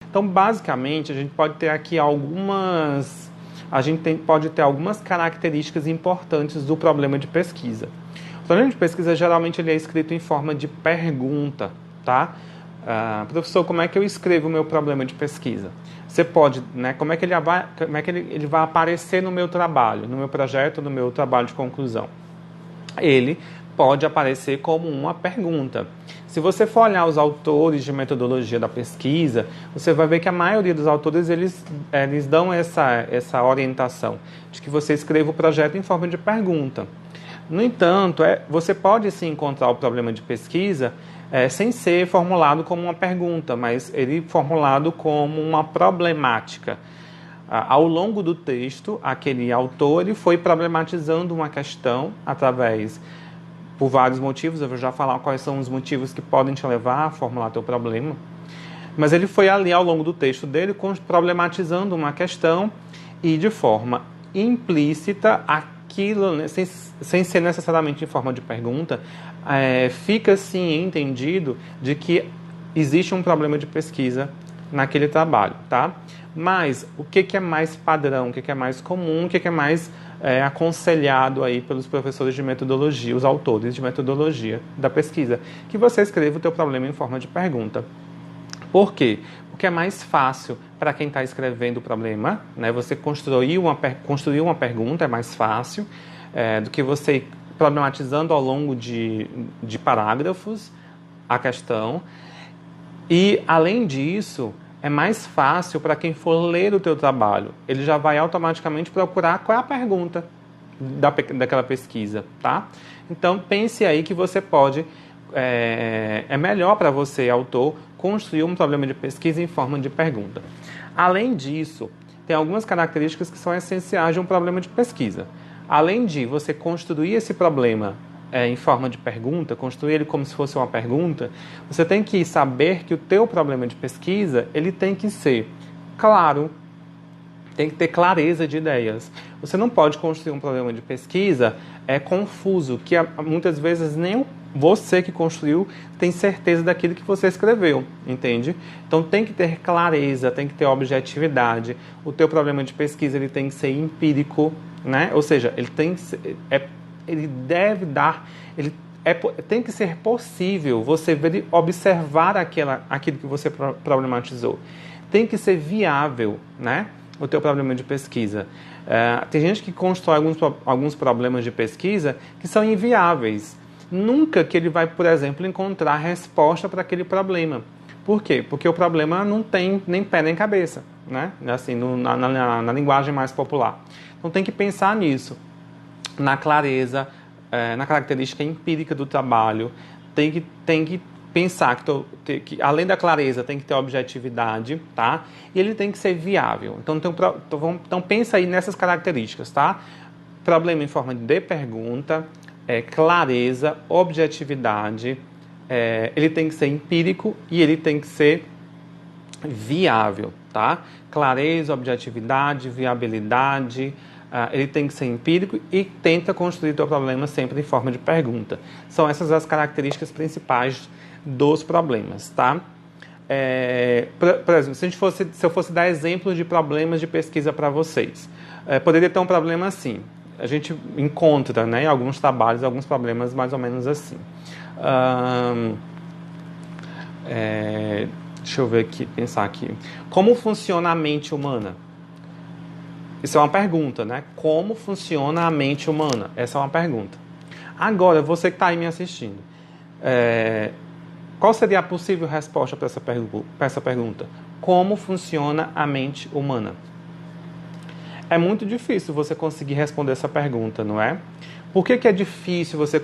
Então, basicamente, a gente pode ter aqui pode ter algumas características importantes do problema de pesquisa. O problema de pesquisa, geralmente, ele é escrito em forma de pergunta, tá? Professor, como é que eu escrevo o meu problema de pesquisa? Você pode, né? Como é que ele vai aparecer no meu trabalho, no meu projeto, no meu trabalho de conclusão? Ele pode aparecer como uma pergunta. Se você for olhar os autores de metodologia da pesquisa, você vai ver que a maioria dos autores eles dão essa orientação de que você escreva o projeto em forma de pergunta. No entanto, você pode sim encontrar o problema de pesquisa sem ser formulado como uma pergunta, mas ele formulado como uma problemática. Ao longo do texto, aquele autor ele foi problematizando uma questão por vários motivos. Eu vou já falar quais são os motivos que podem te levar a formular teu problema. Mas ele foi ali ao longo do texto dele problematizando uma questão e de forma implícita aquilo, né, sem ser necessariamente em forma de pergunta, fica sim entendido de que existe um problema de pesquisa naquele trabalho, tá? Mas o que é mais padrão, o que é mais comum, o que é mais aconselhado aí pelos professores de metodologia, os autores de metodologia da pesquisa, que você escreva o teu problema em forma de pergunta. Por quê? Porque é mais fácil para quem está escrevendo o problema, né? Você construir uma pergunta é mais fácil do que você problematizando ao longo de parágrafos a questão. E, além disso, é mais fácil para quem for ler o teu trabalho. Ele já vai automaticamente procurar qual é a pergunta daquela pesquisa, tá? Então, pense aí que você pode... É melhor para você, autor, construir um problema de pesquisa em forma de pergunta. Além disso, tem algumas características que são essenciais de um problema de pesquisa. Além de você construir esse problema em forma de pergunta, construir ele como se fosse uma pergunta, você tem que saber que o teu problema de pesquisa ele tem que ser claro, tem que ter clareza de ideias. Você não pode construir um problema de pesquisa confuso, que muitas vezes nem você que construiu tem certeza daquilo que você escreveu, entende? Então tem que ter clareza, tem que ter objetividade. O teu problema de pesquisa ele tem que ser empírico, né? Ou seja, ele tem que ser, ele deve dar, tem que ser possível você observar aquilo que você problematizou. Tem que ser viável, né? O teu problema de pesquisa. Tem gente que constrói alguns problemas de pesquisa que são inviáveis. Nunca que ele vai, por exemplo, encontrar resposta para aquele problema. Por quê? Porque o problema não tem nem pé nem cabeça, né? Assim, na linguagem mais popular. Então tem que pensar nisso, na clareza, na característica empírica do trabalho. Tem que pensar que além da clareza tem que ter objetividade, tá? E ele tem que ser viável. Então pensa aí nessas características, tá? Problema em forma de pergunta, clareza, objetividade, ele tem que ser empírico e ele tem que ser viável, tá? Clareza, objetividade, viabilidade, ele tem que ser empírico e tenta construir o teu problema sempre em forma de pergunta. São essas as características principais dos problemas, tá? Por exemplo, se eu fosse dar exemplos de problemas de pesquisa para vocês, poderia ter um problema assim. A gente encontra, né, em alguns trabalhos, alguns problemas mais ou menos assim. Deixa eu ver aqui, pensar aqui. Como funciona a mente humana? Isso é uma pergunta, né? Como funciona a mente humana? Essa é uma pergunta. Agora, você que está aí me assistindo, qual seria a possível resposta para essa pergunta? Como funciona a mente humana? É muito difícil você conseguir responder essa pergunta, não é? Por que é difícil você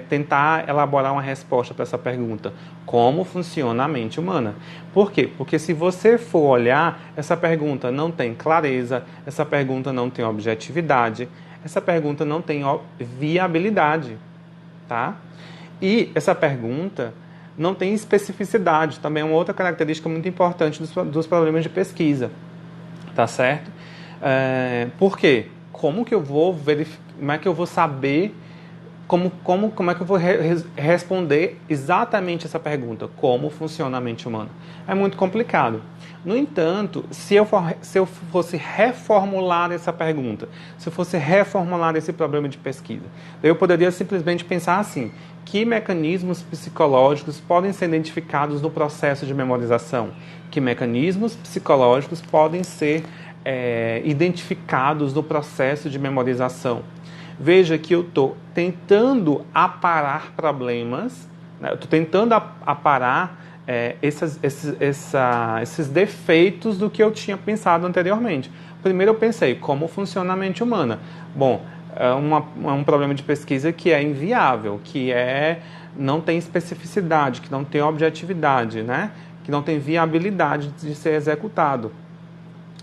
tentar elaborar uma resposta para essa pergunta? Como funciona a mente humana? Por quê? Porque se você for olhar, essa pergunta não tem clareza, essa pergunta não tem objetividade, essa pergunta não tem viabilidade, tá? E essa pergunta não tem especificidade, também é uma outra característica muito importante dos problemas de pesquisa, tá certo? Por quê? Como é que eu vou saber Como é que eu vou responder exatamente essa pergunta? Como funciona a mente humana? É muito complicado. No entanto, se eu fosse reformular essa pergunta, se eu fosse reformular esse problema de pesquisa, eu poderia simplesmente pensar assim: que mecanismos psicológicos podem ser identificados no processo de memorização? Que mecanismos psicológicos podem ser identificados no processo de memorização? Veja que eu estou tentando aparar problemas, né? Eu estou tentando aparar esses defeitos do que eu tinha pensado anteriormente. Primeiro eu pensei, como funciona a mente humana? Bom, é um problema de pesquisa que é inviável, não tem especificidade, que não tem objetividade, né? Que não tem viabilidade de ser executado.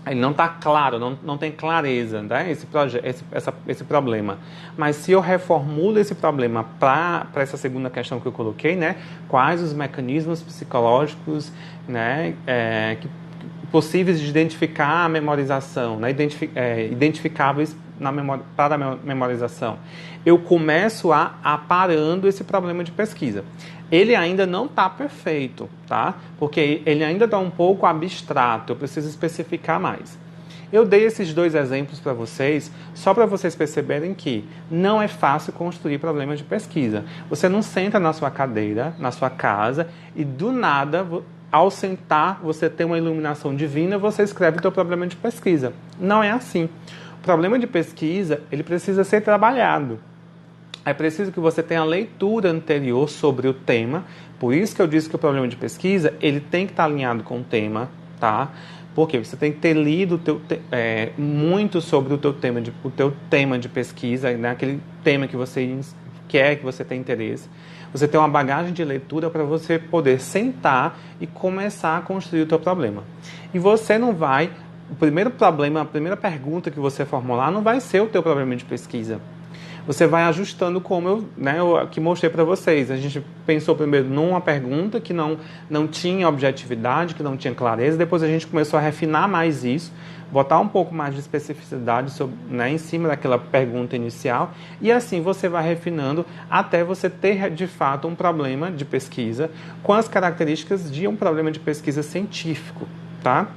Ele não está claro, não tem clareza, né, esse problema. Mas se eu reformulo esse problema para essa segunda questão que eu coloquei, né, quais os mecanismos psicológicos, né, possíveis de identificar a memorização, né, identificáveis para a memorização, eu começo aparando esse problema de pesquisa. Ele ainda não está perfeito, tá? Porque ele ainda está um pouco abstrato, eu preciso especificar mais. Eu dei esses dois exemplos para vocês, só para vocês perceberem que não é fácil construir problemas de pesquisa. Você não senta na sua cadeira, na sua casa, e do nada, ao sentar, você tem uma iluminação divina, você escreve o seu problema de pesquisa. Não é assim. O problema de pesquisa, ele precisa ser trabalhado. É preciso que você tenha a leitura anterior sobre o tema. Por isso que eu disse que o problema de pesquisa, ele tem que estar alinhado com o tema, tá? Porque você tem que ter lido muito sobre o teu tema de pesquisa, né? Aquele tema que você quer, que você tem interesse. Você tem uma bagagem de leitura para você poder sentar e começar a construir o teu problema. E você não vai... O primeiro problema, a primeira pergunta que você formular não vai ser o teu problema de pesquisa. Você vai ajustando como eu aqui mostrei para vocês. A gente pensou primeiro numa pergunta que não tinha objetividade, que não tinha clareza. Depois a gente começou a refinar mais isso, botar um pouco mais de especificidade em cima daquela pergunta inicial. E assim você vai refinando até você ter, de fato, um problema de pesquisa com as características de um problema de pesquisa científico, tá?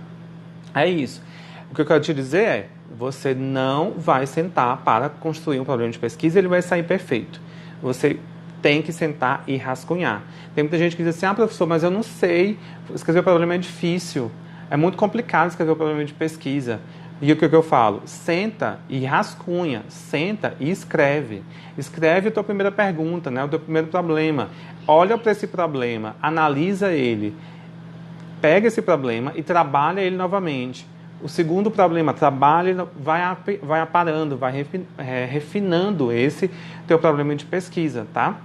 É isso. O que eu quero te dizer é: você não vai sentar para construir um problema de pesquisa e ele vai sair perfeito. Você tem que sentar e rascunhar. Tem muita gente que diz assim: professor, mas eu não sei, escrever o problema é difícil, é muito complicado escrever o problema de pesquisa. E o que eu falo? Senta e rascunha, senta e escreve. Escreve a tua primeira pergunta, né? O teu primeiro problema. Olha para esse problema, analisa ele, pega esse problema e trabalha ele novamente. O segundo problema, trabalha, vai aparando, vai refinando esse teu problema de pesquisa, tá?